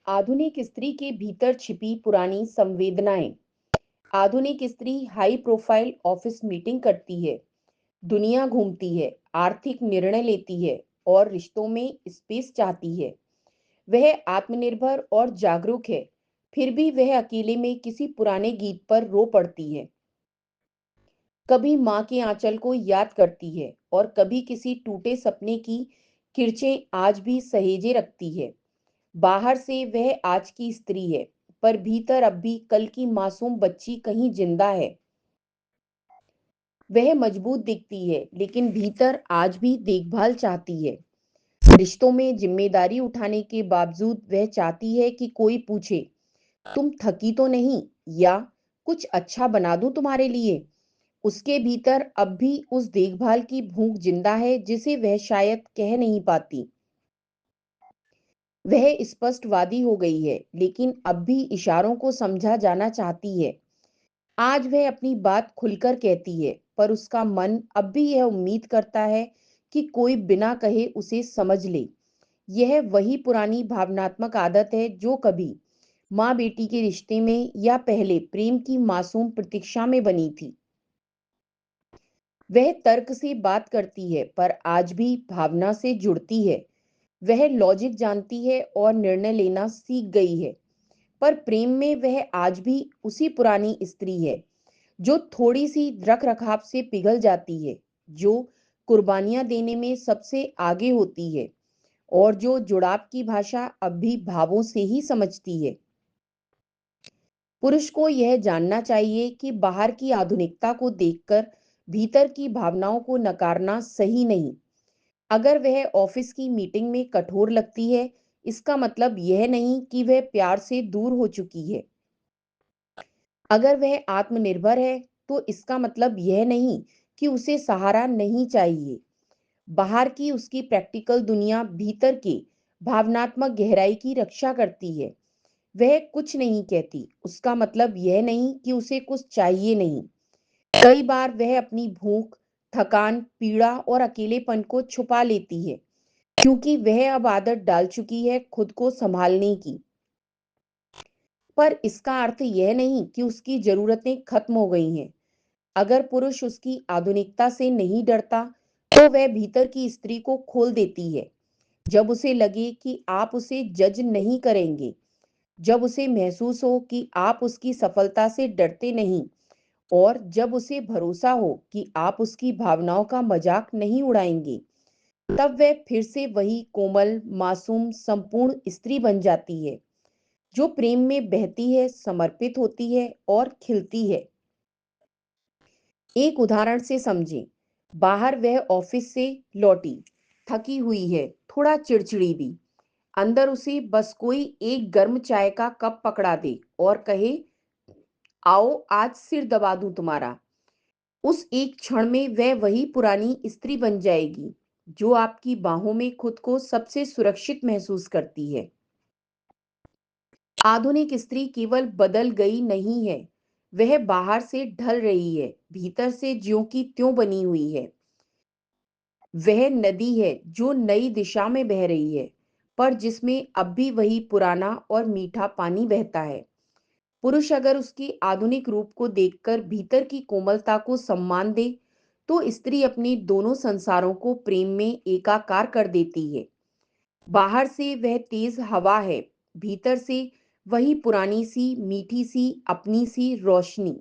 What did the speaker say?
आधुनिक स्त्री के भीतर छिपी पुरानी संवेदनाएं। आधुनिक स्त्री हाई प्रोफाइल ऑफिस मीटिंग करती है, दुनिया घूमती है, आर्थिक निर्णय लेती है और रिश्तों में स्पेस चाहती है। वह आत्मनिर्भर और जागरूक है, फिर भी वह अकेले में किसी पुराने गीत पर रो पड़ती है। कभी माँ के आंचल को याद करती है और कभी किसी टूटे सपने की किरचें आज भी सहेजे रखती है। बाहर से वह आज की स्त्री है, पर भीतर अब भी कल की मासूम बच्ची कहीं जिंदा है। वह मजबूत दिखती है, लेकिन भीतर आज भी देखभाल चाहती है। रिश्तों में जिम्मेदारी उठाने के बावजूद वह चाहती है कि कोई पूछे, तुम थकी तो नहीं, या कुछ अच्छा बना दूं तुम्हारे लिए। उसके भीतर अब भी उस देखभाल की भूख जिंदा है जिसे वह शायद कह नहीं पाती। वह स्पष्टवादी हो गई है, लेकिन अब भी इशारों को समझा जाना चाहती है। आज वह अपनी बात खुलकर कहती है, पर उसका मन अब भी यह उम्मीद करता है कि कोई बिना कहे उसे समझ ले। यह वही पुरानी भावनात्मक आदत है जो कभी माँ बेटी के रिश्ते में या पहले प्रेम की मासूम प्रतीक्षा में बनी थी। वह तर्क से बात करती है, पर आज भी भावना से जुड़ती है। वह लॉजिक जानती है और निर्णय लेना सीख गई है, पर प्रेम में वह आज भी उसी पुरानी स्त्री है जो थोड़ी सी रख रखाव से पिघल जाती है, जो कुर्बानियां देने में सबसे आगे होती है और जो जुड़ाव की भाषा अब भी भावों से ही समझती है। पुरुष को यह जानना चाहिए कि बाहर की आधुनिकता को देखकर भीतर की भावनाओं को नकारना सही नहीं। अगर वह ऑफिस की मीटिंग में कठोर लगती है, इसका मतलब यह नहीं कि वह प्यार से दूर हो चुकी है। अगर वह आत्मनिर्भर है, तो इसका मतलब यह नहीं कि उसे सहारा नहीं चाहिए। बाहर की उसकी प्रैक्टिकल दुनिया भीतर के भावनात्मक गहराई की रक्षा करती है। वह कुछ नहीं कहती, उसका मतलब यह नहीं कि उसे कुछ चाहिए नहीं। कई बार वह अपनी भूख, थकान, पीड़ा और अकेलेपन को छुपा लेती है, क्योंकि वह अब आदत डाल चुकी है खुद को संभालने की। पर इसका अर्थ यह नहीं कि उसकी जरूरतें खत्म हो गई हैं। अगर पुरुष उसकी आधुनिकता से नहीं डरता, तो वह भीतर की स्त्री को खोल देती है। जब उसे लगे कि आप उसे जज नहीं करेंगे, जब उसे महसूस हो कि आप उसकी सफलता से डरते नहीं, और जब उसे भरोसा हो कि आप उसकी भावनाओं का मजाक नहीं उड़ाएंगे, तब वह फिर से वही कोमल, मासूम, संपूर्ण स्त्री बन जाती है, जो प्रेम में बहती है, समर्पित होती है और खिलती है। एक उदाहरण से समझें। बाहर वह ऑफिस से लौटी, थकी हुई है, थोड़ा चिड़चिड़ी भी। अंदर उसे बस कोई एक गर्म चाय का कप पकड़ा दे और कहे, आओ आज सिर दबा दूं तुम्हारा। उस एक क्षण में वह वही पुरानी स्त्री बन जाएगी, जो आपकी बाहों में खुद को सबसे सुरक्षित महसूस करती है। आधुनिक स्त्री केवल बदल गई नहीं है, वह बाहर से ढल रही है, भीतर से ज्यों की त्यों बनी हुई है। वह नदी है जो नई दिशा में बह रही है, पर जिसमें अब भी वही पुराना और मीठा पानी बहता है। पुरुष अगर उसके आधुनिक रूप को देखकर भीतर की कोमलता को सम्मान दे, तो स्त्री अपने दोनों संसारों को प्रेम में एकाकार कर देती है। बाहर से वह तेज हवा है, भीतर से वही पुरानी सी मीठी सी अपनी सी रोशनी।